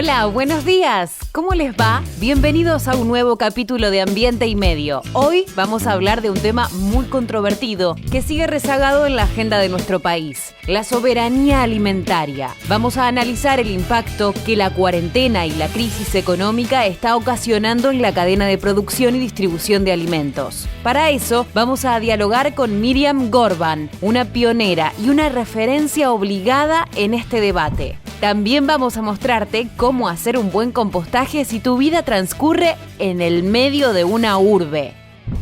Hola, buenos días. ¿Cómo les va? Bienvenidos a un nuevo capítulo de Ambiente y Medio. Hoy vamos a hablar de un tema muy controvertido que sigue rezagado en la agenda de nuestro país: la soberanía alimentaria. Vamos a analizar el impacto que la cuarentena y la crisis económica está ocasionando en la cadena de producción y distribución de alimentos. Para eso, vamos a dialogar con Miriam Gorban, una pionera y una referencia obligada en este debate. También vamos a mostrarte cómo hacer un buen compostaje si tu vida transcurre en el medio de una urbe.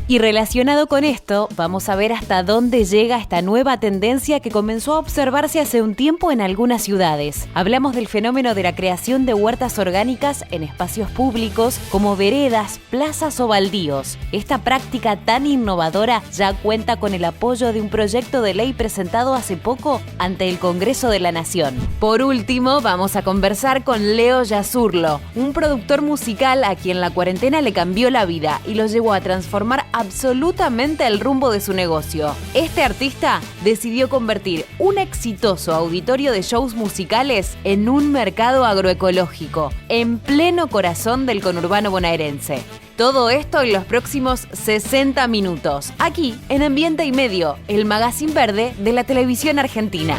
Y relacionado con esto, vamos a ver hasta dónde llega esta nueva tendencia que comenzó a observarse hace un tiempo en algunas ciudades. Hablamos del fenómeno de la creación de huertas orgánicas en espacios públicos como veredas, plazas o baldíos. Esta práctica tan innovadora ya cuenta con el apoyo de un proyecto de ley presentado hace poco ante el Congreso de la Nación. Por último, vamos a conversar con Leo Yasurlo, un productor musical a quien la cuarentena le cambió la vida y lo llevó a transformar absolutamente el rumbo de su negocio. Este artista decidió convertir un exitoso auditorio de shows musicales en un mercado agroecológico, en pleno corazón del conurbano bonaerense. Todo esto en los próximos 60 minutos, aquí en Ambiente y Medio, el magazine verde de la televisión argentina.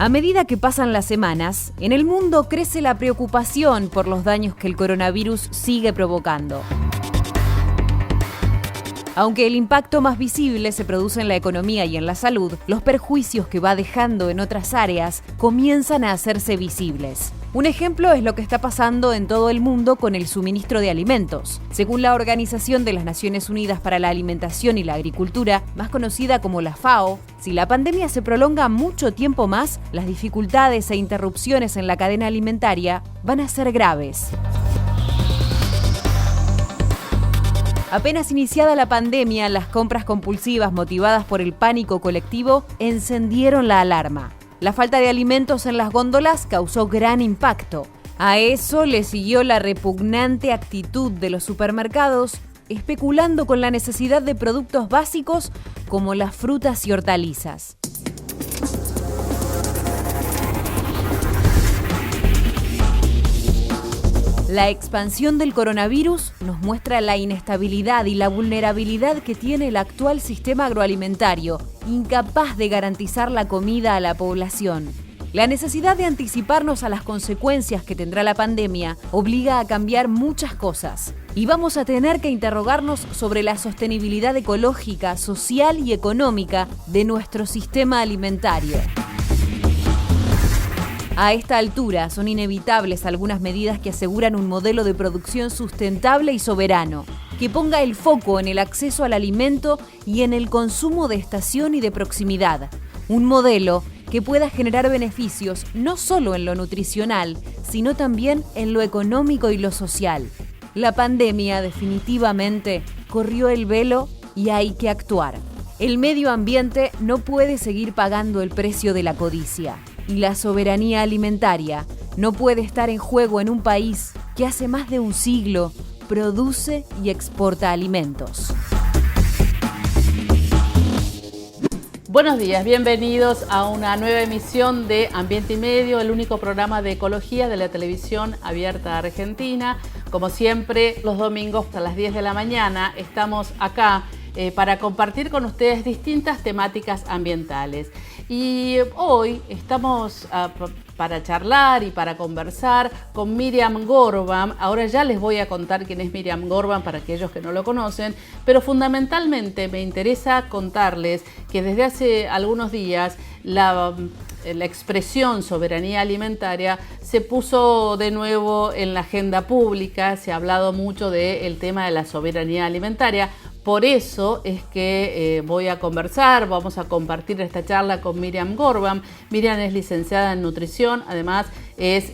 A medida que pasan las semanas, en el mundo crece la preocupación por los daños que el coronavirus sigue provocando. Aunque el impacto más visible se produce en la economía y en la salud, los perjuicios que va dejando en otras áreas comienzan a hacerse visibles. Un ejemplo es lo que está pasando en todo el mundo con el suministro de alimentos. Según la Organización de las Naciones Unidas para la Alimentación y la Agricultura, más conocida como la FAO, si la pandemia se prolonga mucho tiempo más, las dificultades e interrupciones en la cadena alimentaria van a ser graves. Apenas iniciada la pandemia, las compras compulsivas motivadas por el pánico colectivo encendieron la alarma. La falta de alimentos en las góndolas causó gran impacto. A eso le siguió la repugnante actitud de los supermercados, especulando con la necesidad de productos básicos como las frutas y hortalizas. La expansión del coronavirus nos muestra la inestabilidad y la vulnerabilidad que tiene el actual sistema agroalimentario, incapaz de garantizar la comida a la población. La necesidad de anticiparnos a las consecuencias que tendrá la pandemia obliga a cambiar muchas cosas. Y vamos a tener que interrogarnos sobre la sostenibilidad ecológica, social y económica de nuestro sistema alimentario. A esta altura son inevitables algunas medidas que aseguran un modelo de producción sustentable y soberano, que ponga el foco en el acceso al alimento y en el consumo de estación y de proximidad. Un modelo que pueda generar beneficios no solo en lo nutricional, sino también en lo económico y lo social. La pandemia definitivamente corrió el velo y hay que actuar. El medio ambiente no puede seguir pagando el precio de la codicia. Y la soberanía alimentaria no puede estar en juego en un país que hace más de un siglo produce y exporta alimentos. Buenos días, bienvenidos a una nueva emisión de Ambiente y Medio, el único programa de ecología de la televisión abierta argentina. Como siempre, los domingos a las 10 de la mañana estamos acá para compartir con ustedes distintas temáticas ambientales. Y hoy estamos para charlar y para conversar con Miriam Gorban. Ahora ya les voy a contar quién es Miriam Gorban para aquellos que no lo conocen, pero fundamentalmente me interesa contarles que desde hace algunos días la expresión soberanía alimentaria se puso de nuevo en la agenda pública. Se ha hablado mucho del tema de la soberanía alimentaria. Por eso es que vamos a compartir esta charla con Miriam Gorban. Miriam es licenciada en nutrición, además es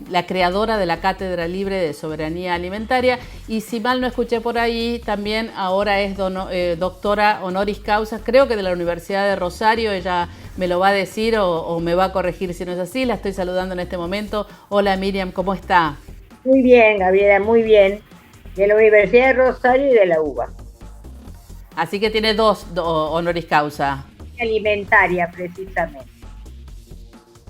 la creadora de la Cátedra Libre de Soberanía Alimentaria y si mal no escuché por ahí, también ahora es doctora honoris causa, creo que de la Universidad de Rosario. Ella me lo va a decir o me va a corregir si no es así. La estoy saludando en este momento. Hola Miriam, ¿cómo está? Muy bien, Gabriela, muy bien. De la Universidad de Rosario y de la UBA. Así que tiene dos honoris causa. alimentaria precisamente.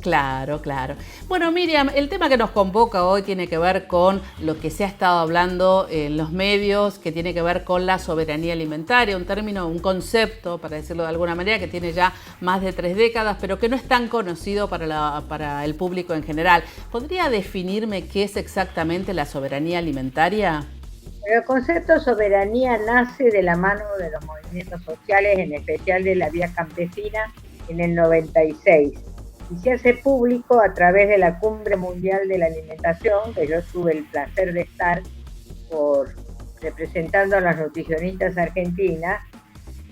Claro, claro. Bueno, Miriam, el tema que nos convoca hoy tiene que ver con lo que se ha estado hablando en los medios, que tiene que ver con la soberanía alimentaria, un término, un concepto, para decirlo de alguna manera, que tiene ya más de 3 décadas, pero que no es tan conocido para el público en general. ¿Podría definirme qué es exactamente la soberanía alimentaria? El concepto soberanía nace de la mano de los movimientos sociales, en especial de la Vía Campesina, en el 96. Y se hace público a través de la Cumbre Mundial de la Alimentación, que yo tuve el placer de estar representando a las nutricionistas argentinas,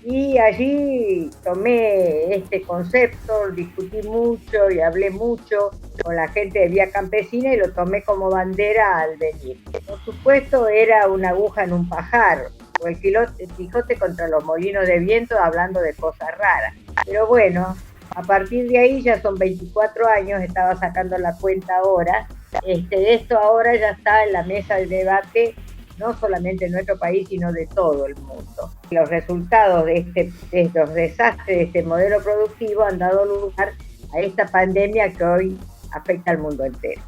y allí tomé este concepto, discutí mucho y hablé mucho con la gente de Vía Campesina y lo tomé como bandera al venir. Por supuesto era una aguja en un pajar, o el Quijote contra los molinos de viento hablando de cosas raras. Pero bueno, a partir de ahí ya son 24 años, estaba sacando la cuenta ahora. Esto ahora ya está en la mesa de debate, no solamente en nuestro país, sino de todo el mundo. Los resultados de los desastres de este modelo productivo han dado lugar a esta pandemia que hoy afecta al mundo entero.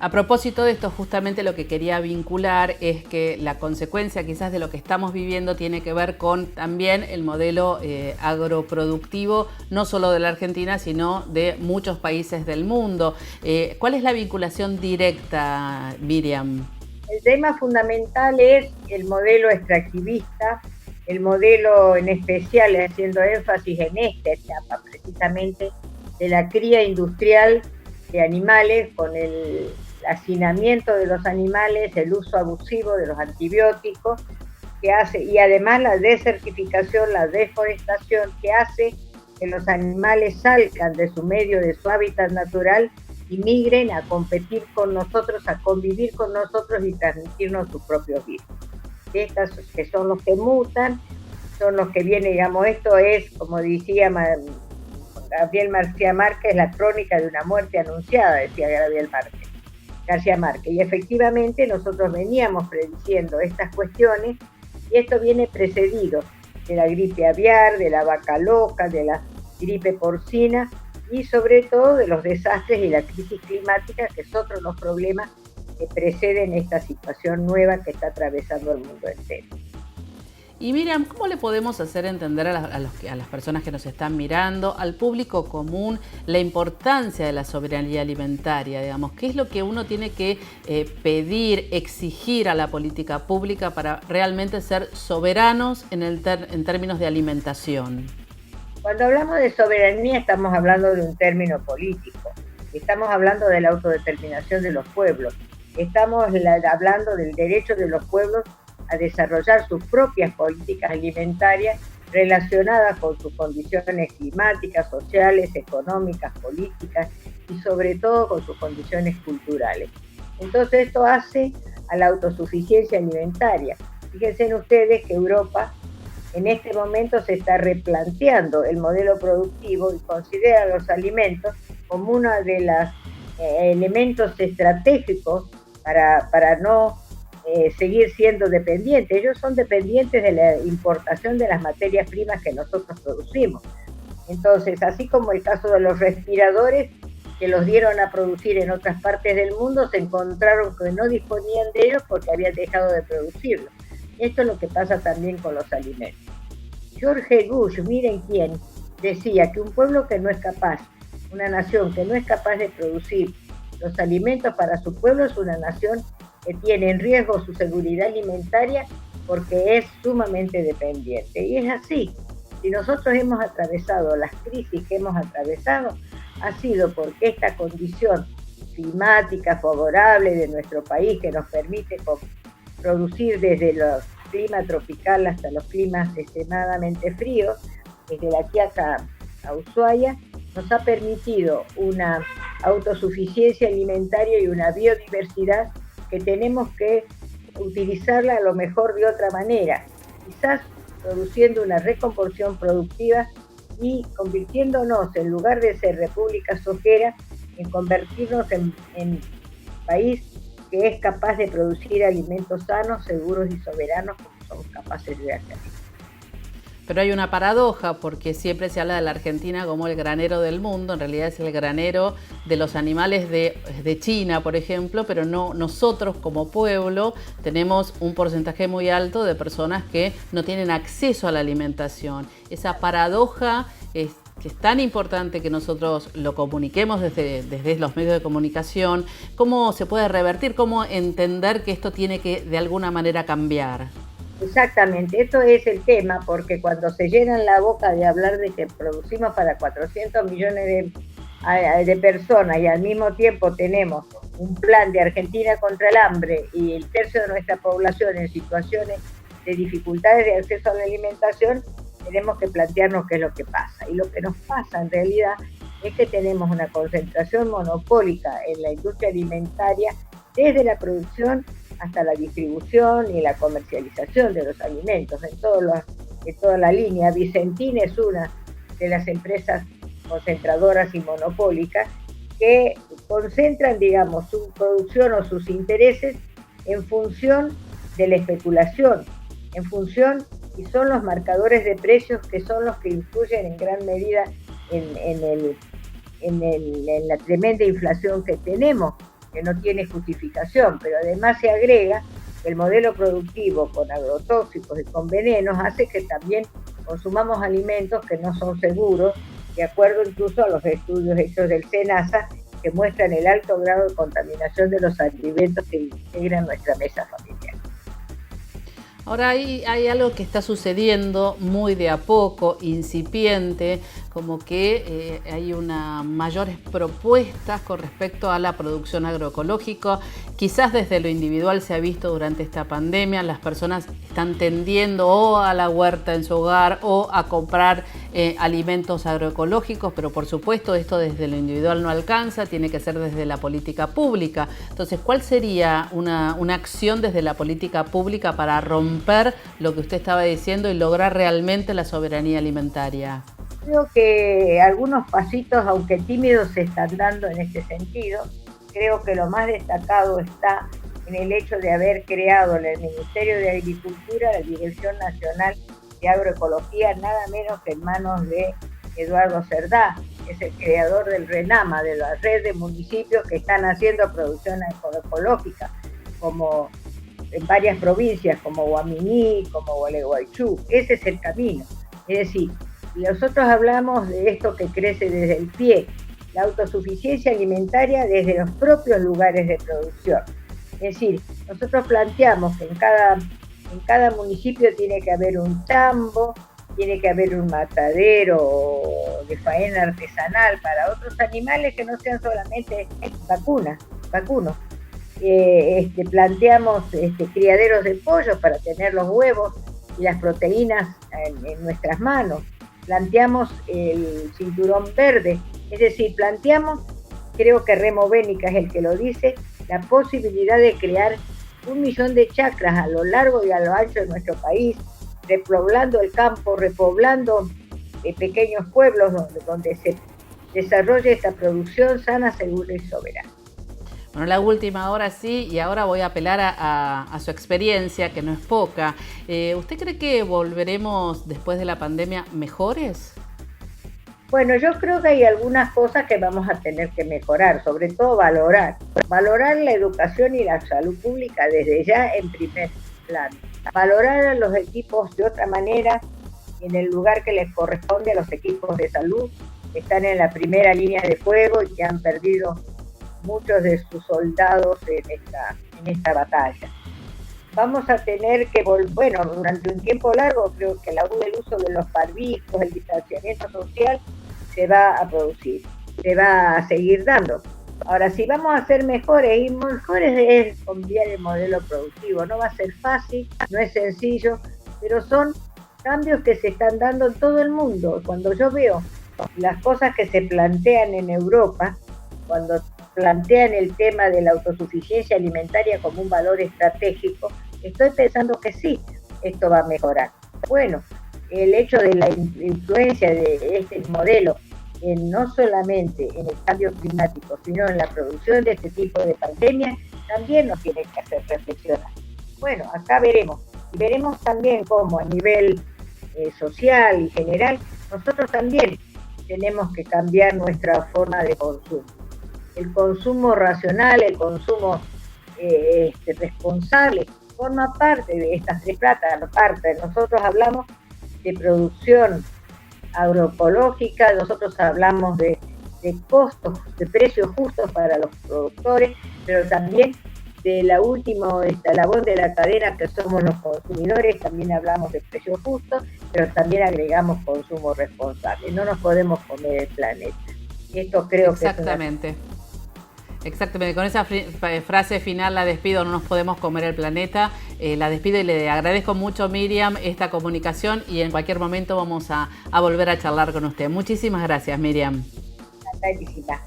A propósito de esto, justamente lo que quería vincular es que la consecuencia quizás de lo que estamos viviendo tiene que ver con también el modelo agroproductivo, no solo de la Argentina, sino de muchos países del mundo. ¿Cuál es la vinculación directa, Miriam? El tema fundamental es el modelo extractivista, el modelo en especial haciendo énfasis en esta etapa precisamente de la cría industrial de animales con el hacinamiento de los animales, el uso abusivo de los antibióticos que hace, y además la desertificación, la deforestación que hace que los animales salgan de su medio, de su hábitat natural y migren a competir con nosotros, a convivir con nosotros y transmitirnos sus propios virus. Estas que son los que mutan, son los que vienen, digamos, esto es, como decía Gabriel García Márquez, la crónica de una muerte anunciada, decía García Márquez, y efectivamente nosotros veníamos prediciendo estas cuestiones y esto viene precedido de la gripe aviar, de la vaca loca, de la gripe porcina y sobre todo de los desastres y la crisis climática, que es otro de los problemas que preceden esta situación nueva que está atravesando el mundo entero. Y Miriam, ¿cómo le podemos hacer entender a las personas que nos están mirando, al público común, la importancia de la soberanía alimentaria? Digamos, ¿qué es lo que uno tiene que pedir, exigir a la política pública para realmente ser soberanos en términos de alimentación? Cuando hablamos de soberanía estamos hablando de un término político, estamos hablando de la autodeterminación de los pueblos, estamos hablando del derecho de los pueblos a desarrollar sus propias políticas alimentarias relacionadas con sus condiciones climáticas, sociales, económicas, políticas y sobre todo con sus condiciones culturales. Entonces esto hace a la autosuficiencia alimentaria. Fíjense ustedes que Europa en este momento se está replanteando el modelo productivo y considera los alimentos como uno de los elementos estratégicos para no seguir siendo dependientes. Ellos son dependientes de la importación de las materias primas que nosotros producimos. Entonces, así como el caso de los respiradores que los dieron a producir en otras partes del mundo, se encontraron que no disponían de ellos porque habían dejado de producirlos. Esto es lo que pasa también con los alimentos. George Bush, miren quién, decía que un pueblo que no es capaz, una nación que no es capaz de producir los alimentos para su pueblo es una nación que tiene en riesgo su seguridad alimentaria porque es sumamente dependiente. Y es así. Si nosotros hemos atravesado las crisis que hemos atravesado, ha sido porque esta condición climática favorable de nuestro país que nos permite producir desde los climas tropicales hasta los climas extremadamente fríos, desde la Quiaca a Ushuaia, nos ha permitido una autosuficiencia alimentaria y una biodiversidad que tenemos que utilizarla a lo mejor de otra manera, quizás produciendo una recomposición productiva y convirtiéndonos, en lugar de ser república sojera, en convertirnos en país que es capaz de producir alimentos sanos, seguros y soberanos como somos capaces de hacer. Pero hay una paradoja, porque siempre se habla de la Argentina como el granero del mundo, en realidad es el granero de los animales de China, por ejemplo, pero no, nosotros como pueblo tenemos un porcentaje muy alto de personas que no tienen acceso a la alimentación. Esa paradoja es que es tan importante que nosotros lo comuniquemos desde los medios de comunicación. ¿Cómo se puede revertir? ¿Cómo entender que esto tiene que de alguna manera cambiar? Exactamente, esto es el tema, porque cuando se llenan la boca de hablar de que producimos para 400 millones de personas y al mismo tiempo tenemos un plan de Argentina contra el hambre y el tercio de nuestra población en situaciones de dificultades de acceso a la alimentación, tenemos que plantearnos qué es lo que pasa. Y lo que nos pasa en realidad es que tenemos una concentración monopólica en la industria alimentaria desde la producción hasta la distribución y la comercialización de los alimentos en toda la línea. Vicentín es una de las empresas concentradoras y monopólicas que concentran, digamos, su producción o sus intereses en función de la especulación, y son los marcadores de precios que son los que influyen en gran medida en la tremenda inflación que tenemos, que no tiene justificación, pero además se agrega que el modelo productivo con agrotóxicos y con venenos hace que también consumamos alimentos que no son seguros, de acuerdo incluso a los estudios hechos del SENASA, que muestran el alto grado de contaminación de los alimentos que integran nuestra mesa familiar. Ahora hay algo que está sucediendo muy de a poco, incipiente, como que hay mayores propuestas con respecto a la producción agroecológica. Quizás desde lo individual se ha visto durante esta pandemia, las personas están tendiendo o a la huerta en su hogar o a comprar alimentos agroecológicos, pero por supuesto esto desde lo individual no alcanza, tiene que ser desde la política pública. Entonces, ¿cuál sería una acción desde la política pública para romper lo que usted estaba diciendo y lograr realmente la soberanía alimentaria? Creo que algunos pasitos, aunque tímidos, se están dando en este sentido. Creo que lo más destacado está en el hecho de haber creado en el Ministerio de Agricultura la Dirección Nacional de Agroecología, nada menos que en manos de Eduardo Cerdá, que es el creador del RENAMA, de la red de municipios que están haciendo producción agroecológica, como en varias provincias, como Guaminí, como Gualeguaychú. Ese es el camino. Es decir, nosotros hablamos de esto que crece desde el pie, la autosuficiencia alimentaria desde los propios lugares de producción. Es decir, nosotros planteamos que en cada municipio tiene que haber un tambo, tiene que haber un matadero de faena artesanal para otros animales que no sean solamente vacunos. Planteamos criaderos de pollos para tener los huevos y las proteínas en nuestras manos. Planteamos el cinturón verde, es decir, planteamos, creo que Remo Bénica es el que lo dice, la posibilidad de crear 1 millón de chacras a lo largo y a lo ancho de nuestro país, repoblando el campo, repoblando pequeños pueblos donde se desarrolle esta producción sana, segura y soberana. Bueno, la última ahora sí, y ahora voy a apelar a su experiencia, que no es poca. ¿Usted cree que volveremos después de la pandemia mejores? Bueno, yo creo que hay algunas cosas que vamos a tener que mejorar, sobre todo valorar la educación y la salud pública desde ya en primer plano. Valorar a los equipos de otra manera, en el lugar que les corresponde a los equipos de salud, que están en la primera línea de fuego y que han perdido muchos de sus soldados en esta batalla. Vamos a tener que durante un tiempo largo, creo que el uso de los barbijos, el distanciamiento social, se va a producir, se va a seguir dando. Ahora, si vamos a ser mejores, y mejores es cambiar el modelo productivo. No va a ser fácil, no es sencillo, pero son cambios que se están dando en todo el mundo. Cuando yo veo las cosas que se plantean en Europa, cuando plantean el tema de la autosuficiencia alimentaria como un valor estratégico, estoy pensando que sí, esto va a mejorar. Bueno, el hecho de la influencia de este modelo no solamente en el cambio climático, sino en la producción de este tipo de pandemias, también nos tiene que hacer reflexionar. Bueno, acá veremos. Y veremos también cómo a nivel social y general, nosotros también tenemos que cambiar nuestra forma de consumo. El consumo racional, el consumo responsable, forma parte de estas tres patas. Nosotros hablamos de producción agroecológica, nosotros hablamos de costos, de precios justos para los productores, pero también de la última labor de la cadena que somos los consumidores, también hablamos de precios justos, pero también agregamos consumo responsable. No nos podemos comer el planeta. Esto creo que Exactamente. Exactamente, con esa frase final la despido, no nos podemos comer el planeta. La despido y le agradezco mucho, Miriam, esta comunicación, y en cualquier momento vamos a volver a charlar con usted. Muchísimas gracias, Miriam.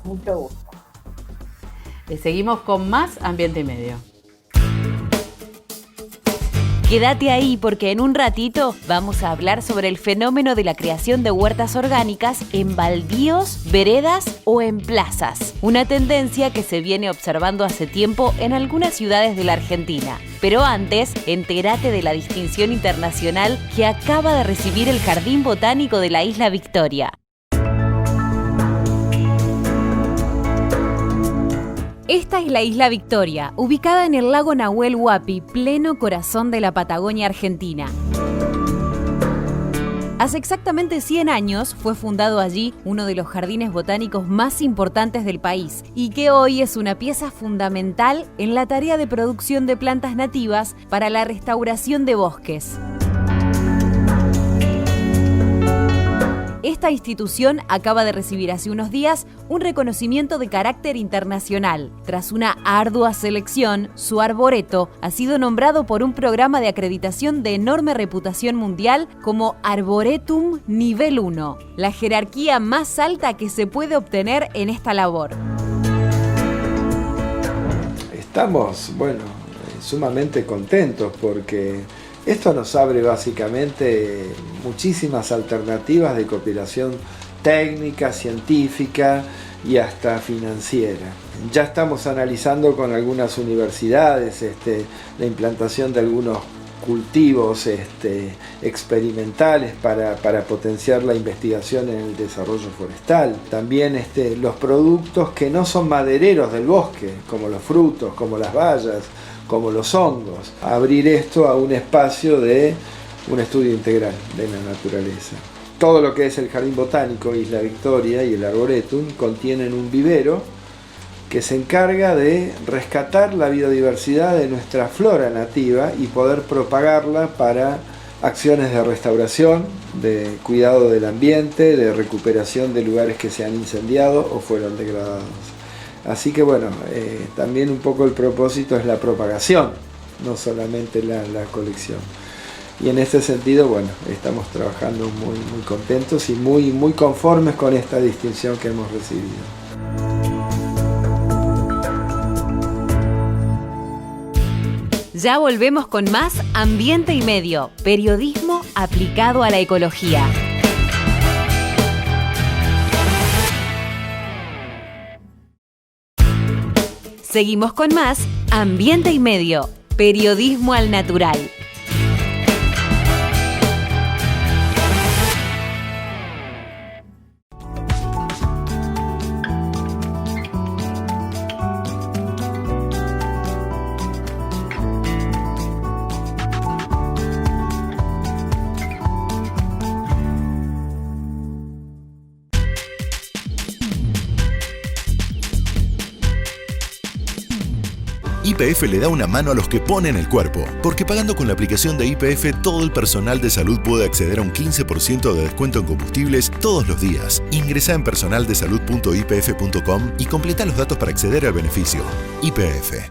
Mucho gusto. Seguimos con más Ambiente y Medio. Quédate ahí porque en un ratito vamos a hablar sobre el fenómeno de la creación de huertas orgánicas en baldíos, veredas o en plazas. Una tendencia que se viene observando hace tiempo en algunas ciudades de la Argentina. Pero antes, entérate de la distinción internacional que acaba de recibir el Jardín Botánico de la Isla Victoria. Esta es la Isla Victoria, ubicada en el lago Nahuel Huapi, pleno corazón de la Patagonia Argentina. Hace exactamente 100 años fue fundado allí uno de los jardines botánicos más importantes del país y que hoy es una pieza fundamental en la tarea de producción de plantas nativas para la restauración de bosques. Esta institución acaba de recibir hace unos días un reconocimiento de carácter internacional. Tras una ardua selección, su arboreto ha sido nombrado por un programa de acreditación de enorme reputación mundial como Arboretum Nivel 1, la jerarquía más alta que se puede obtener en esta labor. Estamos, sumamente contentos porque esto nos abre básicamente muchísimas alternativas de cooperación técnica, científica y hasta financiera. Ya estamos analizando con algunas universidades la implantación de algunos cultivos experimentales para potenciar la investigación en el desarrollo forestal. También los productos que no son madereros del bosque, como los frutos, como las bayas, como los hongos. Abrir esto a un espacio de un estudio integral de la naturaleza. Todo lo que es el Jardín Botánico, Isla Victoria y el Arboretum contienen un vivero que se encarga de rescatar la biodiversidad de nuestra flora nativa y poder propagarla para acciones de restauración, de cuidado del ambiente, de recuperación de lugares que se han incendiado o fueron degradados. Así que también un poco el propósito es la propagación, no solamente la colección. Y en este sentido, estamos trabajando muy contentos y muy conformes con esta distinción que hemos recibido. Ya volvemos con más Ambiente y Medio, periodismo aplicado a la ecología. Seguimos con más Ambiente y Medio, periodismo al natural. YPF le da una mano a los que ponen el cuerpo, porque pagando con la aplicación de YPF todo el personal de salud puede acceder a un 15% de descuento en combustibles todos los días. Ingresá en personaldesalud.ypf.com y completa los datos para acceder al beneficio. YPF.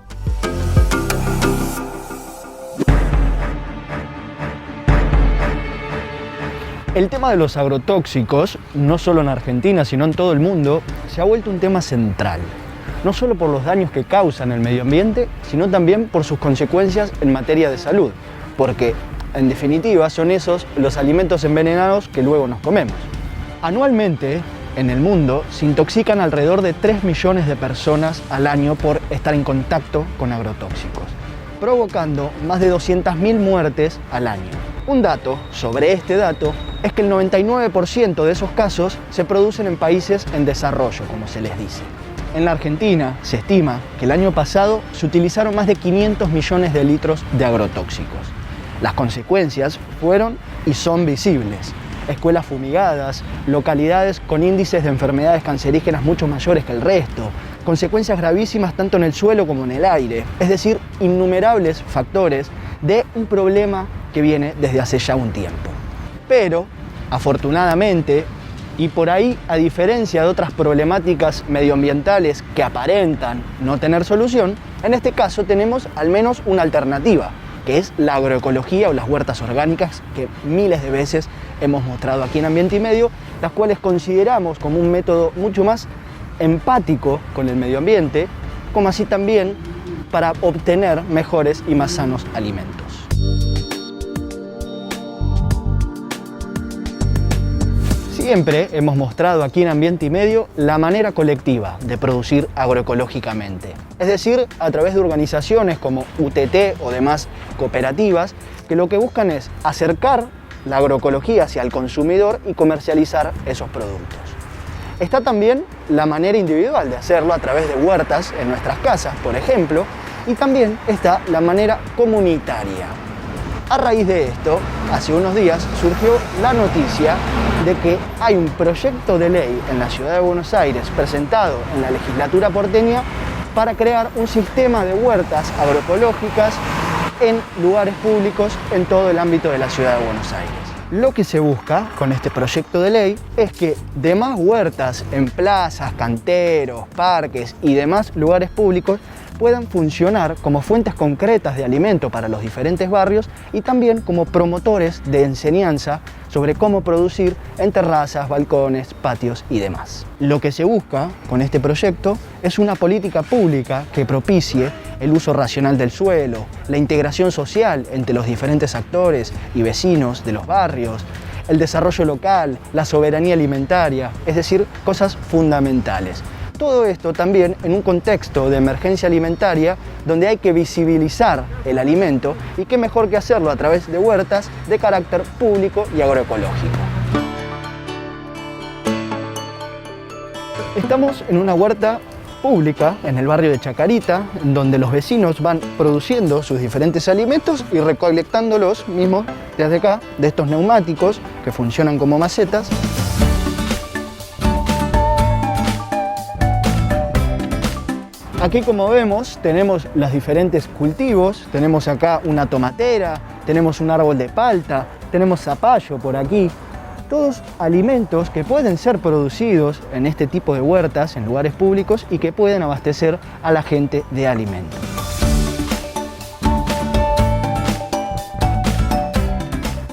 El tema de los agrotóxicos, no solo en Argentina, sino en todo el mundo, se ha vuelto un tema central. No solo por los daños que causan al medio ambiente, sino también por sus consecuencias en materia de salud, porque, en definitiva, son esos los alimentos envenenados que luego nos comemos. Anualmente, en el mundo, se intoxican alrededor de 3 millones de personas al año por estar en contacto con agrotóxicos, provocando más de 200.000 muertes al año. Un dato sobre este dato es que el 99% de esos casos se producen en países en desarrollo, como se les dice. En la Argentina se estima que el año pasado se utilizaron más de 500 millones de litros de agrotóxicos. Las consecuencias fueron y son visibles. Escuelas fumigadas, localidades con índices de enfermedades cancerígenas mucho mayores que el resto, consecuencias gravísimas tanto en el suelo como en el aire, es decir, innumerables factores de un problema que viene desde hace ya un tiempo. Pero, afortunadamente, y por ahí, a diferencia de otras problemáticas medioambientales que aparentan no tener solución, en este caso tenemos al menos una alternativa, que es la agroecología o las huertas orgánicas que miles de veces hemos mostrado aquí en Ambiente y Medio, las cuales consideramos como un método mucho más empático con el medio ambiente, como así también para obtener mejores y más sanos alimentos. Siempre hemos mostrado aquí en Ambiente y Medio la manera colectiva de producir agroecológicamente, es decir, a través de organizaciones como UTT o demás cooperativas que lo que buscan es acercar la agroecología hacia el consumidor y comercializar esos productos. Está también la manera individual de hacerlo a través de huertas en nuestras casas, por ejemplo, y también está la manera comunitaria. A raíz de esto, hace unos días surgió la noticia de que hay un proyecto de ley en la ciudad de Buenos Aires presentado en la legislatura porteña para crear un sistema de huertas agroecológicas en lugares públicos en todo el ámbito de la ciudad de Buenos Aires. Lo que se busca con este proyecto de ley es que demás huertas en plazas, canteros, parques y demás lugares públicos puedan funcionar como fuentes concretas de alimento para los diferentes barrios y también como promotores de enseñanza sobre cómo producir en terrazas, balcones, patios y demás. Lo que se busca con este proyecto es una política pública que propicie el uso racional del suelo, la integración social entre los diferentes actores y vecinos de los barrios, el desarrollo local, la soberanía alimentaria, es decir, cosas fundamentales. Todo esto también en un contexto de emergencia alimentaria donde hay que visibilizar el alimento y qué mejor que hacerlo a través de huertas de carácter público y agroecológico. Estamos en una huerta pública en el barrio de Chacarita, donde los vecinos van produciendo sus diferentes alimentos y recolectándolos mismos desde acá, de estos neumáticos que funcionan como macetas. Aquí, como vemos, tenemos los diferentes cultivos, tenemos acá una tomatera, tenemos un árbol de palta, tenemos zapallo por aquí. Todos alimentos que pueden ser producidos en este tipo de huertas, en lugares públicos y que pueden abastecer a la gente de alimentos.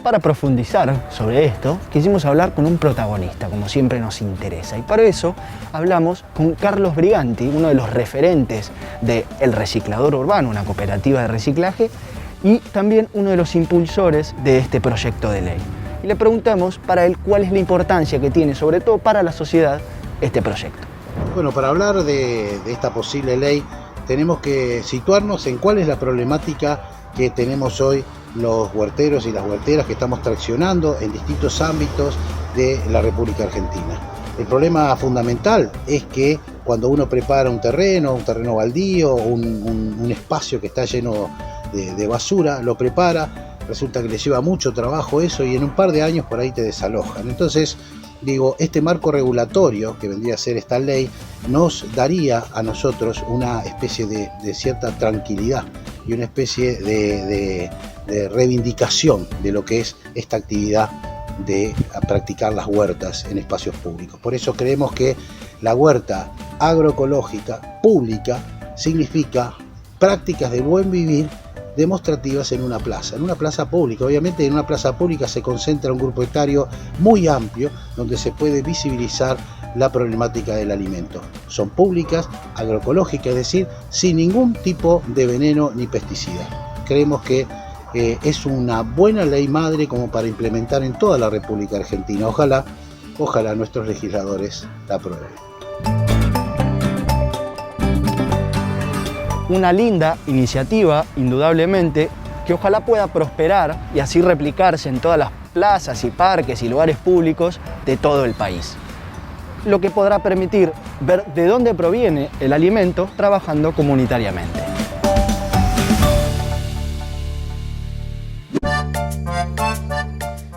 Para profundizar sobre esto, quisimos hablar con un protagonista, como siempre nos interesa. Y para eso hablamos con Carlos Briganti, uno de los referentes de El Reciclador Urbano, una cooperativa de reciclaje, y también uno de los impulsores de este proyecto de ley. Y le preguntamos para él cuál es la importancia que tiene, sobre todo para la sociedad, este proyecto. Bueno, para hablar de esta posible ley, tenemos que situarnos en cuál es la problemática que tenemos hoy los huerteros y las huerteras que estamos traccionando en distintos ámbitos de la República Argentina. El problema fundamental es que cuando uno prepara un terreno baldío, un espacio que está lleno de basura, lo prepara, resulta que le lleva mucho trabajo eso y en un par de años por ahí te desalojan. Entonces, este marco regulatorio que vendría a ser esta ley nos daría a nosotros una especie de cierta tranquilidad y una especie de reivindicación de lo que es esta actividad de practicar las huertas en espacios públicos. Por eso creemos que la huerta agroecológica pública significa prácticas de buen vivir demostrativas en una plaza pública. Obviamente en una plaza pública se concentra un grupo etario muy amplio donde se puede visibilizar la problemática del alimento. Son públicas, agroecológicas, es decir, sin ningún tipo de veneno ni pesticida. Creemos que es una buena ley madre como para implementar en toda la República Argentina. Ojalá nuestros legisladores la aprueben. Una linda iniciativa, indudablemente, que ojalá pueda prosperar y así replicarse en todas las plazas y parques y lugares públicos de todo el país. Lo que podrá permitir ver de dónde proviene el alimento trabajando comunitariamente.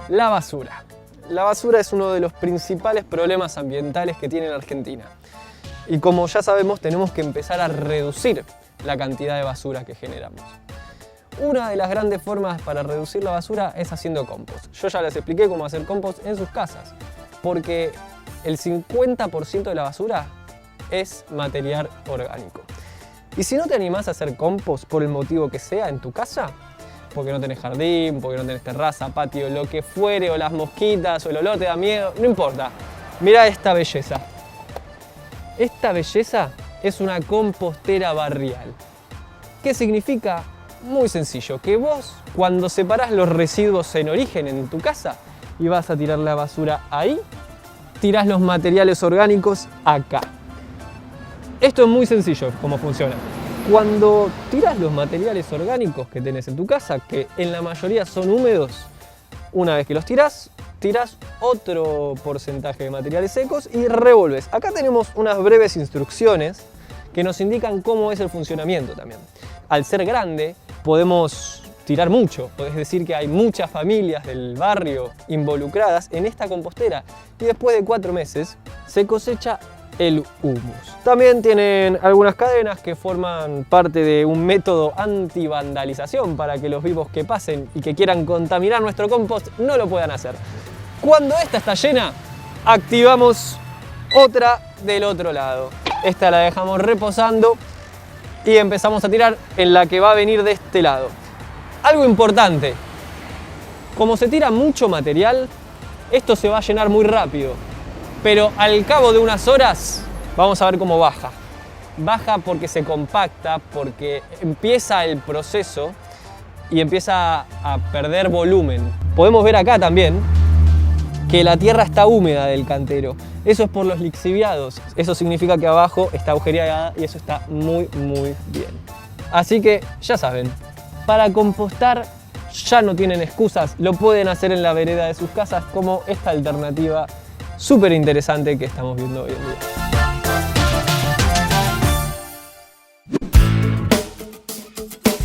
La basura. La basura es uno de los principales problemas ambientales que tiene la Argentina. Y como ya sabemos, tenemos que empezar a reducir la cantidad de basura que generamos. Una de las grandes formas para reducir la basura es haciendo compost. Yo ya les expliqué cómo hacer compost en sus casas, porque el 50% de la basura es material orgánico. Y si no te animás a hacer compost por el motivo que sea en tu casa, porque no tenés jardín, porque no tenés terraza, patio, lo que fuere, o las mosquitas, o el olor te da miedo, no importa. Mirá esta belleza. Esta belleza es una compostera barrial. ¿Qué significa? Muy sencillo, que vos cuando separás los residuos en origen en tu casa y vas a tirar la basura ahí, tirás los materiales orgánicos acá. Esto es muy sencillo cómo funciona. Cuando tirás los materiales orgánicos que tenés en tu casa, que en la mayoría son húmedos, una vez que los tirás otro porcentaje de materiales secos y revolves. Acá tenemos unas breves instrucciones que nos indican cómo es el funcionamiento también. Al ser grande podemos tirar mucho, es decir que hay muchas familias del barrio involucradas en esta compostera y después de 4 meses se cosecha el humus. También tienen algunas cadenas que forman parte de un método anti-vandalización para que los vivos que pasen y que quieran contaminar nuestro compost no lo puedan hacer. Cuando esta está llena, activamos otra del otro lado. Esta la dejamos reposando y empezamos a tirar en la que va a venir de este lado. Algo importante, como se tira mucho material, esto se va a llenar muy rápido, pero al cabo de unas horas vamos a ver cómo baja. Baja porque se compacta, porque empieza el proceso y empieza a perder volumen. Podemos ver acá también que la tierra está húmeda del cantero. Eso es por los lixiviados. Eso significa que abajo está agujereada y eso está muy bien. Así que ya saben, para compostar ya no tienen excusas, lo pueden hacer en la vereda de sus casas como esta alternativa súper interesante que estamos viendo hoy en día.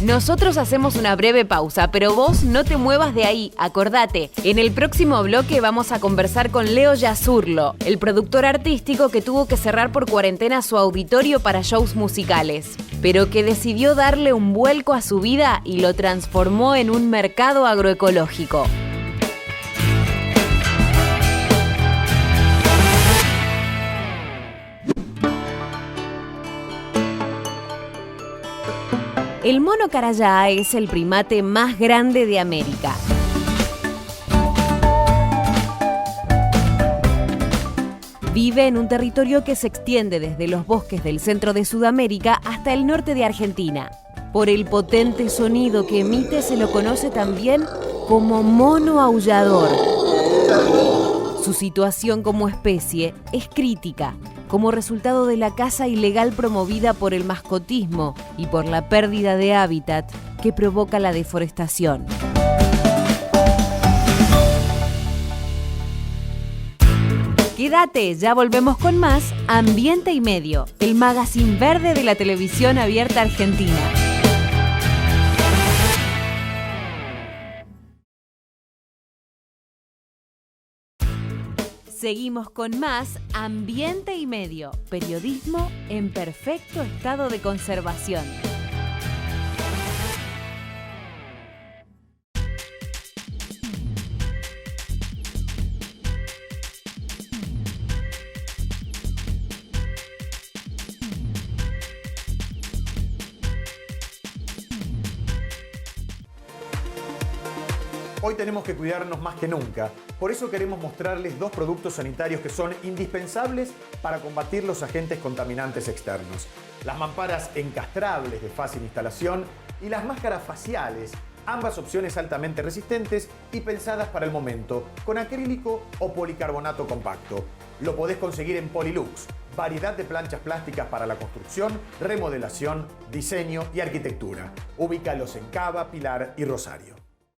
Nosotros hacemos una breve pausa, pero vos no te muevas de ahí, acordate. En el próximo bloque vamos a conversar con Leo Yazurlo, el productor artístico que tuvo que cerrar por cuarentena su auditorio para shows musicales, pero que decidió darle un vuelco a su vida y lo transformó en un mercado agroecológico. El mono carayá es el primate más grande de América. Vive en un territorio que se extiende desde los bosques del centro de Sudamérica hasta el norte de Argentina. Por el potente sonido que emite se lo conoce también como mono aullador. Su situación como especie es crítica, como resultado de la caza ilegal promovida por el mascotismo y por la pérdida de hábitat que provoca la deforestación. Quédate, ya volvemos con más Ambiente y Medio, el magazine verde de la televisión abierta argentina. Seguimos con más Ambiente y Medio, periodismo en perfecto estado de conservación. Hoy tenemos que cuidarnos más que nunca. Por eso queremos mostrarles 2 productos sanitarios que son indispensables para combatir los agentes contaminantes externos. Las mamparas encastrables de fácil instalación y las máscaras faciales, ambas opciones altamente resistentes y pensadas para el momento, con acrílico o policarbonato compacto. Lo podés conseguir en Polilux, variedad de planchas plásticas para la construcción, remodelación, diseño y arquitectura. Ubícalos en Cava, Pilar y Rosario.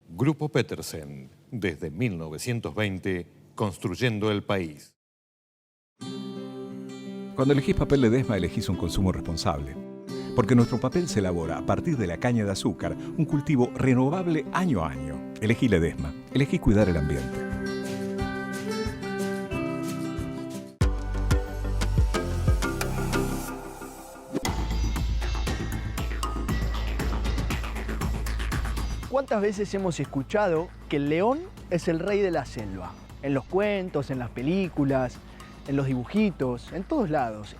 Grupo Petersen, desde 1920, construyendo el país. Cuando elegís papel Ledesma, elegís un consumo responsable. Porque nuestro papel se elabora a partir de la caña de azúcar, un cultivo renovable año a año. Elegí Ledesma, elegí cuidar el ambiente. ¿Cuántas veces hemos escuchado que el león es el rey de la selva? En los cuentos, en las películas, en los dibujitos, en todos lados.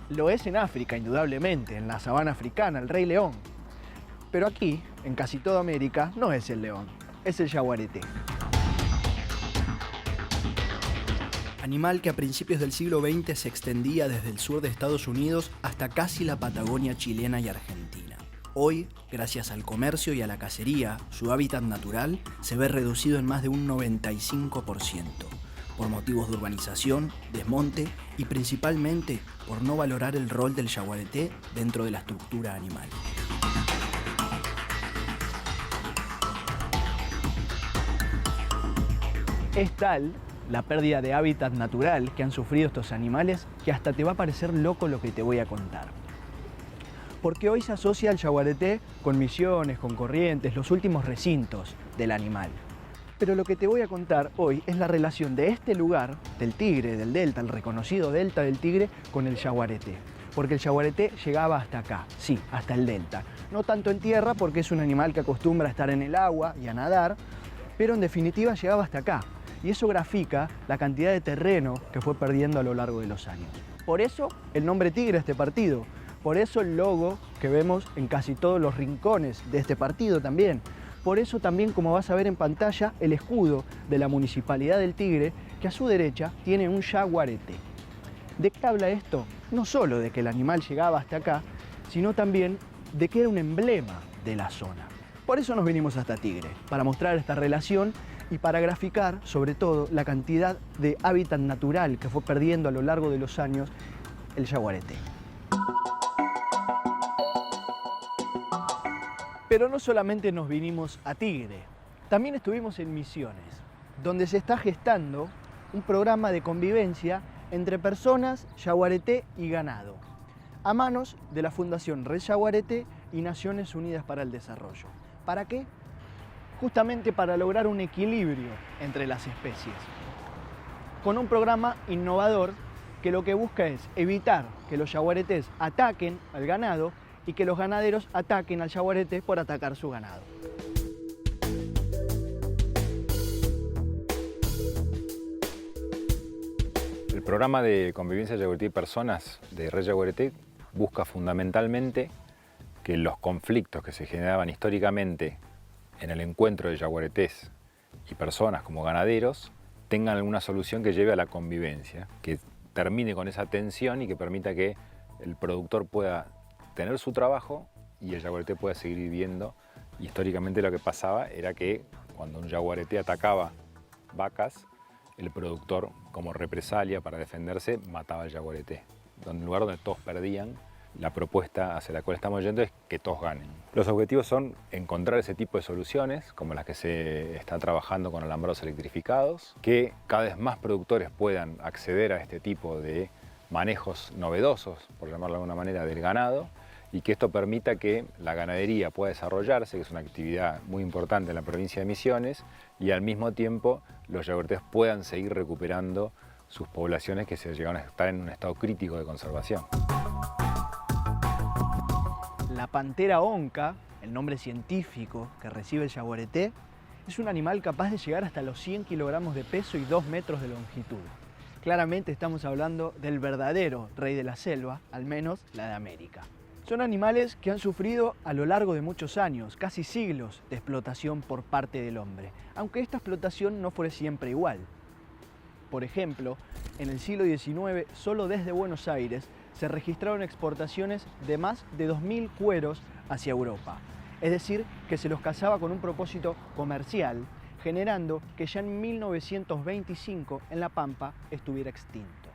Lo es en África, indudablemente, en la sabana africana, el rey león. Pero aquí, en casi toda América, no es el león, es el yaguareté. Animal que a principios del siglo XX se extendía desde el sur de Estados Unidos hasta casi la Patagonia chilena y argentina. Hoy, gracias al comercio y a la cacería, su hábitat natural se ve reducido en más de un 95%, por motivos de urbanización, desmonte y principalmente por no valorar el rol del yaguareté dentro de la estructura animal. Es tal la pérdida de hábitat natural que han sufrido estos animales que hasta te va a parecer loco lo que te voy a contar. Porque hoy se asocia al yaguareté con Misiones, con Corrientes, los últimos recintos del animal. Pero lo que te voy a contar hoy es la relación de este lugar, del Tigre, del Delta, el reconocido Delta del Tigre, con el yaguareté. Porque el yaguareté llegaba hasta acá, sí, hasta el Delta. No tanto en tierra porque es un animal que acostumbra a estar en el agua y a nadar, pero en definitiva llegaba hasta acá. Y eso grafica la cantidad de terreno que fue perdiendo a lo largo de los años. Por eso el nombre Tigre de este partido. Por eso el logo que vemos en casi todos los rincones de este partido también. Por eso también, como vas a ver en pantalla, el escudo de la Municipalidad del Tigre, que a su derecha tiene un yaguareté. ¿De qué habla esto? No solo de que el animal llegaba hasta acá, sino también de que era un emblema de la zona. Por eso nos vinimos hasta Tigre, para mostrar esta relación y para graficar, sobre todo, la cantidad de hábitat natural que fue perdiendo a lo largo de los años el yaguareté. Pero no solamente nos vinimos a Tigre, también estuvimos en Misiones, donde se está gestando un programa de convivencia entre personas, yaguareté y ganado, a manos de la Fundación Red Yaguareté y Naciones Unidas para el Desarrollo. ¿Para qué? Justamente para lograr un equilibrio entre las especies, con un programa innovador que lo que busca es evitar que los yaguaretés ataquen al ganado y que los ganaderos ataquen al yaguareté por atacar su ganado. El programa de convivencia yaguareté y personas de Red Yaguareté busca fundamentalmente que los conflictos que se generaban históricamente en el encuentro de yaguaretés y personas como ganaderos tengan alguna solución que lleve a la convivencia, que termine con esa tensión y que permita que el productor pueda tener su trabajo y el yaguareté pueda seguir viviendo. Históricamente lo que pasaba era que cuando un yaguareté atacaba vacas, el productor, como represalia para defenderse, mataba al yaguareté. En un lugar donde todos perdían, la propuesta hacia la cual estamos yendo es que todos ganen. Los objetivos son encontrar ese tipo de soluciones, como las que se está trabajando con alambrados electrificados, que cada vez más productores puedan acceder a este tipo de manejos novedosos, por llamarlo de alguna manera, del ganado, y que esto permita que la ganadería pueda desarrollarse, que es una actividad muy importante en la provincia de Misiones, y al mismo tiempo los yaguaretés puedan seguir recuperando sus poblaciones que se llegaron a estar en un estado crítico de conservación. La pantera onca, el nombre científico que recibe el yaguareté, es un animal capaz de llegar hasta los 100 kilogramos de peso y 2 metros de longitud. Claramente estamos hablando del verdadero rey de la selva, al menos la de América. Son animales que han sufrido a lo largo de muchos años, casi siglos, de explotación por parte del hombre, aunque esta explotación no fue siempre igual. Por ejemplo, en el siglo XIX, solo desde Buenos Aires, se registraron exportaciones de más de 2.000 cueros hacia Europa. Es decir, que se los cazaba con un propósito comercial, generando que ya en 1925 en La Pampa estuviera extinto.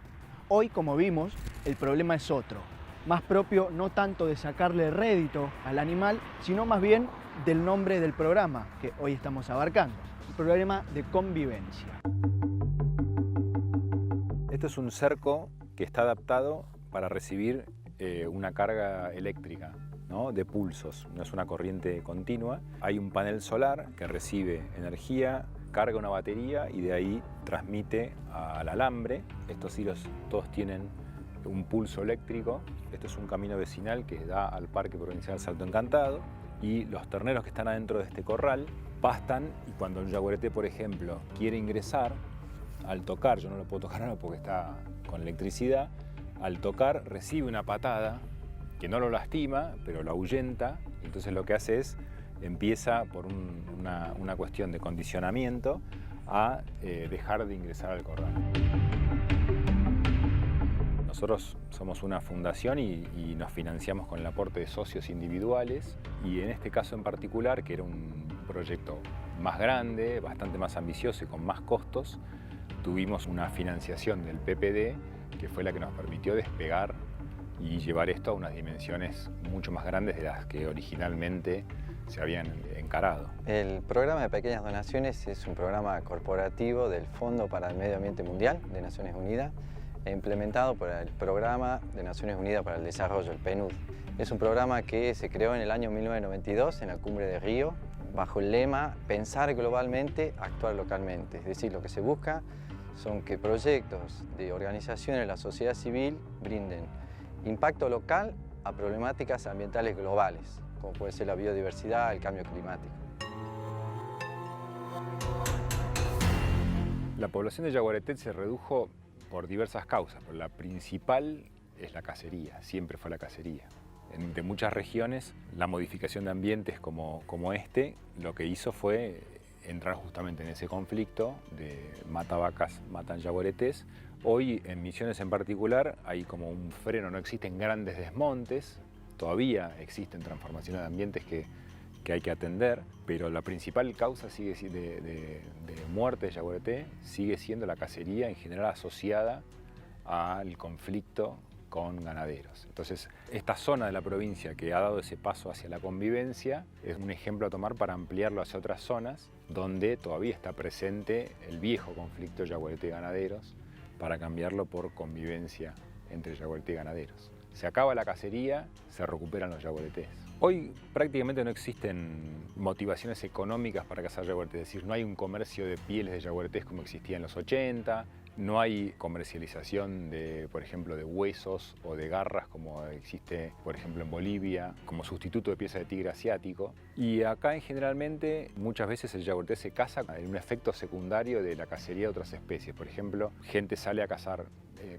Hoy, como vimos, el problema es otro, más propio no tanto de sacarle rédito al animal, sino más bien del nombre del programa que hoy estamos abarcando, el problema de convivencia. Esto es un cerco que está adaptado para recibir una carga eléctrica, ¿no? De pulsos, no es una corriente continua. Hay un panel solar que recibe energía, carga una batería y de ahí transmite al alambre. Estos hilos todos tienen un pulso eléctrico. Esto es un camino vecinal que da al Parque Provincial Salto Encantado y los terneros que están adentro de este corral pastan y cuando un yaguareté, por ejemplo, quiere ingresar, al tocar, yo no lo puedo tocar ahora porque está con electricidad, al tocar recibe una patada que no lo lastima, pero lo ahuyenta. Entonces lo que hace es, empieza por una cuestión de condicionamiento a dejar de ingresar al corral. Nosotros somos una fundación y nos financiamos con el aporte de socios individuales y en este caso en particular, que era un proyecto más grande, bastante más ambicioso y con más costos, tuvimos una financiación del PPD que fue la que nos permitió despegar y llevar esto a unas dimensiones mucho más grandes de las que originalmente se habían encarado. El programa de pequeñas donaciones es un programa corporativo del Fondo para el Medio Ambiente Mundial de Naciones Unidas, implementado por el Programa de Naciones Unidas para el Desarrollo, el PNUD. Es un programa que se creó en el año 1992 en la Cumbre de Río, bajo el lema Pensar globalmente, actuar localmente. Es decir, lo que se busca son que proyectos de organizaciones de la sociedad civil brinden impacto local a problemáticas ambientales globales, como puede ser la biodiversidad, el cambio climático. La población de yaguareté se redujo por diversas causas, pero la principal es la cacería, siempre fue la cacería. De muchas regiones, la modificación de ambientes como este, lo que hizo fue entrar justamente en ese conflicto de mata vacas, matan yaguaretés. Hoy en Misiones en particular hay como un freno, no existen grandes desmontes, todavía existen transformaciones de ambientes que hay que atender, pero la principal causa de muerte de yaguareté sigue siendo la cacería en general asociada al conflicto con ganaderos. Entonces, esta zona de la provincia que ha dado ese paso hacia la convivencia es un ejemplo a tomar para ampliarlo hacia otras zonas donde todavía está presente el viejo conflicto yaguareté-ganaderos para cambiarlo por convivencia entre yaguareté y ganaderos. Se acaba la cacería, se recuperan los yaguaretés. Hoy prácticamente no existen motivaciones económicas para cazar yaguaretés, es decir, no hay un comercio de pieles de yaguaretés como existía en los 80, no hay comercialización de, por ejemplo, de huesos o de garras como existe, por ejemplo, en Bolivia, como sustituto de pieza de tigre asiático. Y acá, generalmente, muchas veces el yaguareté se caza en un efecto secundario de la cacería de otras especies. Por ejemplo, gente sale a cazar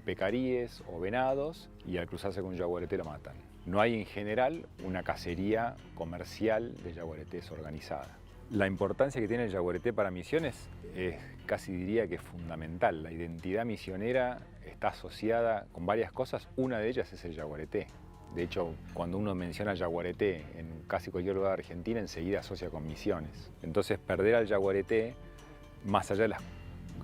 pecaríes o venados y al cruzarse con un yaguareté lo matan. No hay, en general, una cacería comercial de yaguaretés organizada. La importancia que tiene el yaguareté para Misiones es casi diría que fundamental. La identidad misionera está asociada con varias cosas, una de ellas es el yaguareté. De hecho, cuando uno menciona yaguareté en casi cualquier lugar de Argentina, enseguida asocia con Misiones. Entonces, perder al yaguareté, más allá de las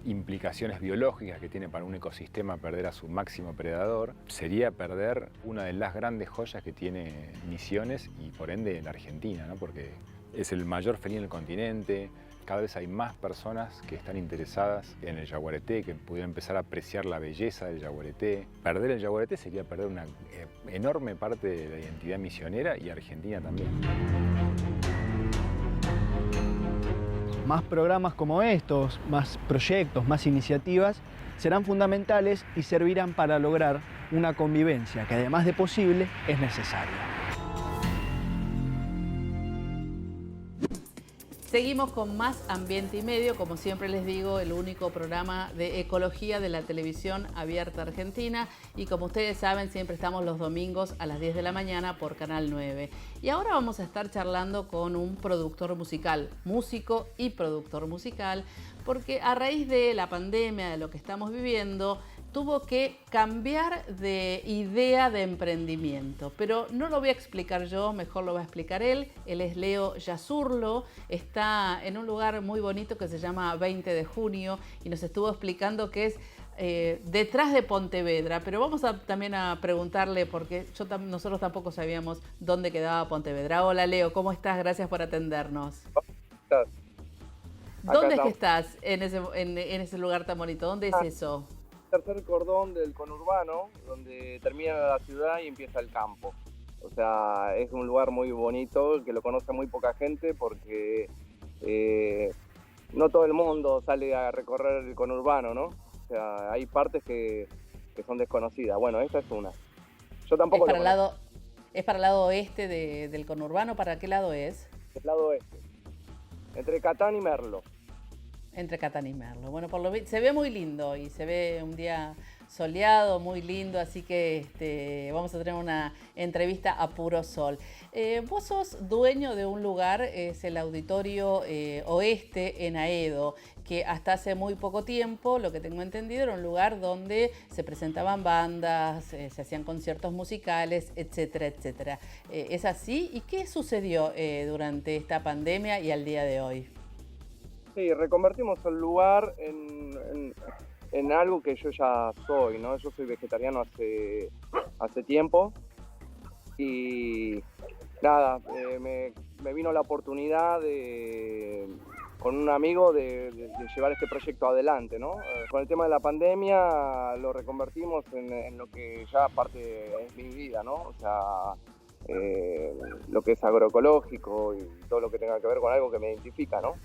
implicaciones biológicas que tiene para un ecosistema perder a su máximo predador, sería perder una de las grandes joyas que tiene Misiones y por ende la Argentina, ¿no? Porque es el mayor felino del continente, cada vez hay más personas que están interesadas en el yaguareté, que pudieran empezar a apreciar la belleza del yaguareté. Perder el yaguareté sería perder una enorme parte de la identidad misionera y argentina también. Más programas como estos, más proyectos, más iniciativas, serán fundamentales y servirán para lograr una convivencia que además de posible es necesaria. Seguimos con más Ambiente y Medio, como siempre les digo, el único programa de ecología de la televisión abierta argentina. Y como ustedes saben, siempre estamos los domingos a las 10 de la mañana por Canal 9. Y ahora vamos a estar charlando con un productor musical, músico y productor musical, porque a raíz de la pandemia, de lo que estamos viviendo, tuvo que cambiar de idea de emprendimiento. Pero no lo voy a explicar yo, mejor lo va a explicar él. Él es Leo Yazurlo, está en un lugar muy bonito que se llama 20 de junio y nos estuvo explicando que es detrás de Pontevedra, pero vamos también a preguntarle, porque nosotros tampoco sabíamos dónde quedaba Pontevedra. Hola Leo, ¿cómo estás? Gracias por atendernos. ¿Cómo estás? ¿Dónde es que estás en ese lugar tan bonito? ¿Dónde es eso? Tercer cordón del conurbano, donde termina la ciudad y empieza el campo. O sea, es un lugar muy bonito, que lo conoce muy poca gente porque no todo el mundo sale a recorrer el conurbano, ¿no? O sea, hay partes que son desconocidas. Bueno, esta es una. Yo tampoco ¿Es para el lado oeste del conurbano? ¿Para qué lado es? El lado oeste. Entre Catán y Merlo. Entre Catán y Merlo. Bueno, por lo menos se ve muy lindo y se ve un día soleado, muy lindo, así que vamos a tener una entrevista a puro sol. Vos sos dueño de un lugar, es el Auditorio Oeste en Aedo, que hasta hace muy poco tiempo, lo que tengo entendido, era un lugar donde se presentaban bandas, se hacían conciertos musicales, etcétera, etcétera. ¿Es así? ¿Y qué sucedió durante esta pandemia y al día de hoy? Sí, reconvertimos el lugar en algo que yo ya soy, ¿no? Yo soy vegetariano hace tiempo y nada, me vino la oportunidad con un amigo de llevar este proyecto adelante, ¿no? Con el tema de la pandemia lo reconvertimos en lo que ya aparte es mi vida, ¿no? O sea, lo que es agroecológico y todo lo que tenga que ver con algo que me identifica, ¿no?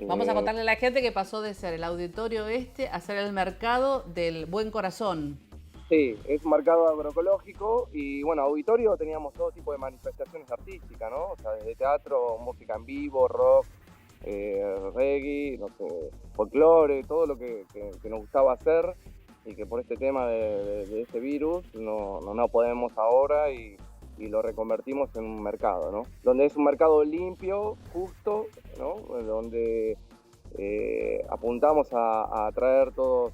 Vamos a contarle a la gente que pasó de ser el Auditorio Oeste a ser el mercado del Buen Corazón. Sí, es un mercado agroecológico y bueno, auditorio teníamos todo tipo de manifestaciones artísticas, ¿no? O sea, desde teatro, música en vivo, rock, reggae, no sé, folclore, todo lo que nos gustaba hacer y que por este tema de este virus no podemos ahora y lo reconvertimos en un mercado, ¿no? Donde es un mercado limpio, justo, ¿no? Donde apuntamos a traer todos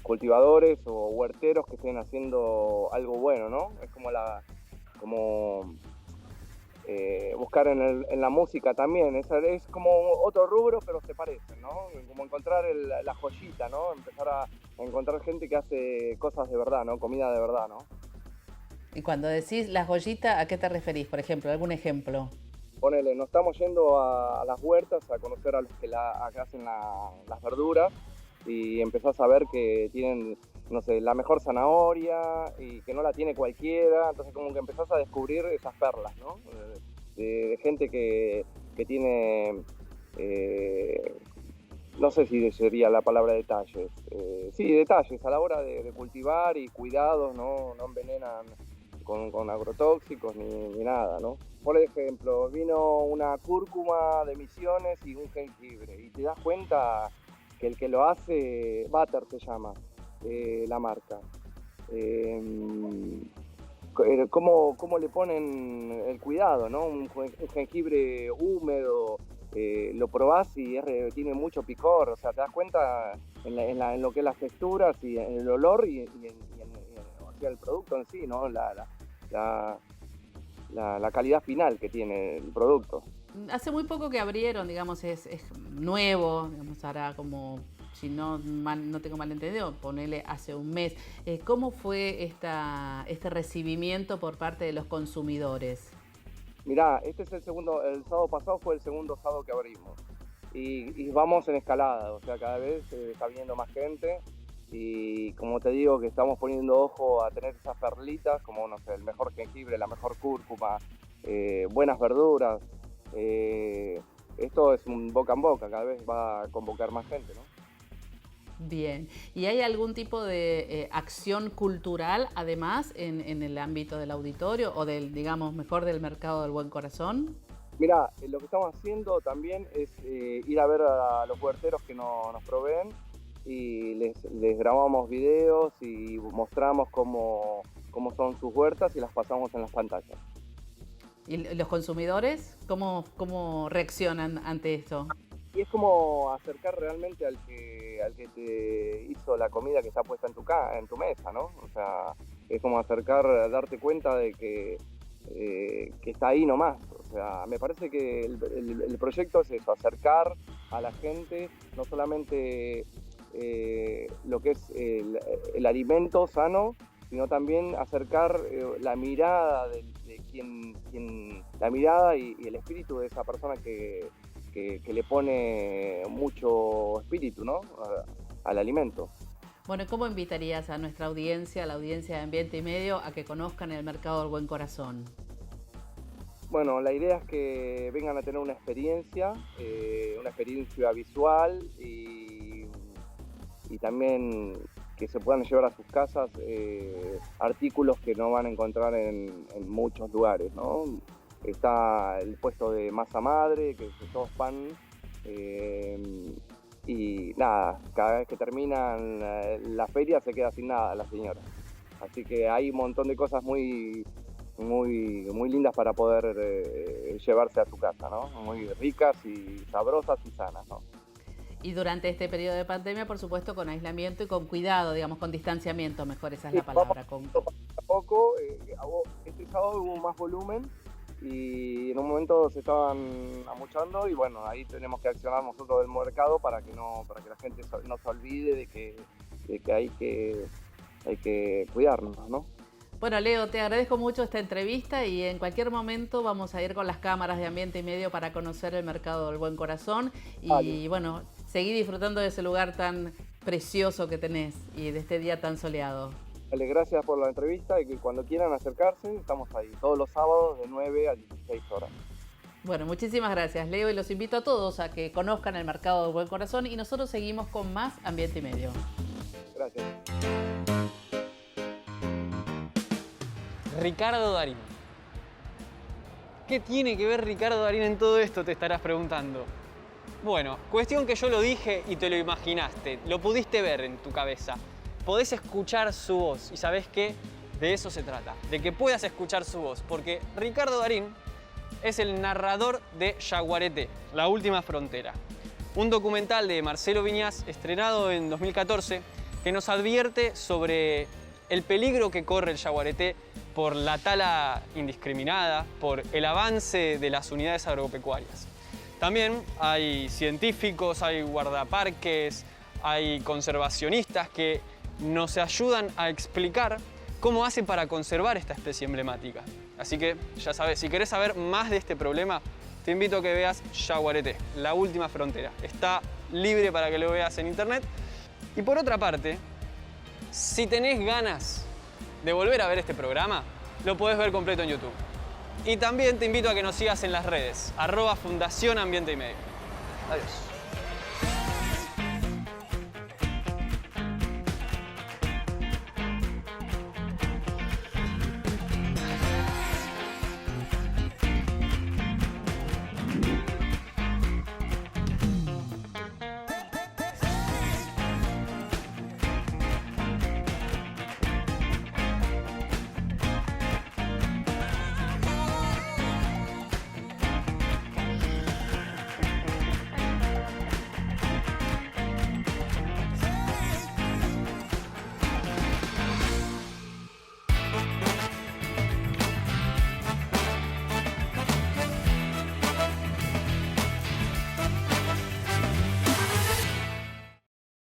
cultivadores o huerteros que estén haciendo algo bueno, ¿no? Es como buscar en la música también, es como otro rubro pero se parecen, ¿no? Como encontrar la joyita, ¿no? Empezar a encontrar gente que hace cosas de verdad, ¿no? Comida de verdad, ¿no? Y cuando decís la joyita, ¿a qué te referís? Por ejemplo, ¿algún ejemplo? Ponele, nos estamos yendo a las huertas a conocer a los que hacen las verduras y empezás a ver que tienen, no sé, la mejor zanahoria y que no la tiene cualquiera, entonces como que empezás a descubrir esas perlas, ¿no? De gente que tiene, no sé si sería la palabra detalles, sí, detalles a la hora de cultivar y cuidados, no envenenan con agrotóxicos ni nada, ¿no? Por ejemplo, vino una cúrcuma de Misiones y un jengibre y te das cuenta que el que lo hace, Butter se llama la marca. Cómo le ponen el cuidado, ¿no? Un jengibre húmedo, lo probás y tiene mucho picor, o sea, te das cuenta en lo que es las texturas y en el olor y en el producto en sí, ¿no? La calidad final que tiene el producto. Hace muy poco que abrieron, digamos, es nuevo, digamos, ahora como, si no tengo mal entendido, ponele hace un mes. ¿Cómo fue este recibimiento por parte de los consumidores? Mirá, este es el sábado pasado fue el segundo sábado que abrimos y vamos en escalada, o sea, cada vez está viniendo más gente y como te digo que estamos poniendo ojo a tener esas perlitas como, no sé, el mejor jengibre, la mejor cúrcuma, buenas verduras. Esto es un boca en boca, cada vez va a convocar más gente, ¿no? Bien, ¿y hay algún tipo de acción cultural además en el ámbito del auditorio o digamos, mejor del mercado del Buen Corazón? Mirá, lo que estamos haciendo también es ir a ver a los huerteros que nos proveen y les grabamos videos y mostramos cómo son sus huertas y las pasamos en las pantallas. ¿Y los consumidores cómo reaccionan ante esto? Y es como acercar realmente al que te hizo la comida que está puesta en tu mesa, ¿no? O sea, es como darte cuenta de que está ahí nomás. O sea, me parece que el proyecto es eso, acercar a la gente, no solamente lo que es el alimento sano, sino también acercar la mirada de quien la mirada y el espíritu de esa persona que le pone mucho espíritu, ¿no? al alimento. Bueno, ¿cómo invitarías a nuestra audiencia, a la audiencia de Ambiente y Medio, a que conozcan el mercado del Buen Corazón? Bueno, la idea es que vengan a tener una experiencia visual y también que se puedan llevar a sus casas artículos que no van a encontrar en muchos lugares, ¿no? Está el puesto de masa madre, que es todo pan, y nada, cada vez que terminan la feria se queda sin nada la señora. Así que hay un montón de cosas muy lindas para poder llevarse a su casa, ¿no? Muy ricas y sabrosas y sanas, ¿no? Y durante este periodo de pandemia, por supuesto, con aislamiento y con cuidado, digamos, con distanciamiento, mejor esa es la palabra. A poco, este sábado hubo más volumen y en un momento se estaban amuchando y bueno, ahí tenemos que accionar nosotros del mercado para que la gente no se olvide de que hay que cuidarnos, ¿no? Bueno, Leo, te agradezco mucho esta entrevista y en cualquier momento vamos a ir con las cámaras de Ambiente y Medio para conocer el mercado del Buen Corazón y bueno, seguir disfrutando de ese lugar tan precioso que tenés y de este día tan soleado. Dale, gracias por la entrevista y que cuando quieran acercarse, estamos ahí todos los sábados de 9 a 16 horas. Bueno, muchísimas gracias, Leo, y los invito a todos a que conozcan el mercado del Buen Corazón y nosotros seguimos con más Ambiente y Medio. Gracias. Ricardo Darín. ¿Qué tiene que ver Ricardo Darín en todo esto? Te estarás preguntando. Bueno, cuestión que yo lo dije y te lo imaginaste, lo pudiste ver en tu cabeza. Podés escuchar su voz y ¿sabés qué? De eso se trata, de que puedas escuchar su voz, porque Ricardo Darín es el narrador de Yaguareté, La Última Frontera, un documental de Marcelo Viñas estrenado en 2014 que nos advierte sobre el peligro que corre el Yaguareté por la tala indiscriminada, por el avance de las unidades agropecuarias. También hay científicos, hay guardaparques, hay conservacionistas que nos ayudan a explicar cómo hacen para conservar esta especie emblemática. Así que ya sabes, si querés saber más de este problema, te invito a que veas Yaguareté, La Última Frontera. Está libre para que lo veas en internet. Y por otra parte, si tenés ganas de volver a ver este programa, lo podés ver completo en YouTube. Y también te invito a que nos sigas en las redes, @Fundación Ambiente y Medio. Adiós.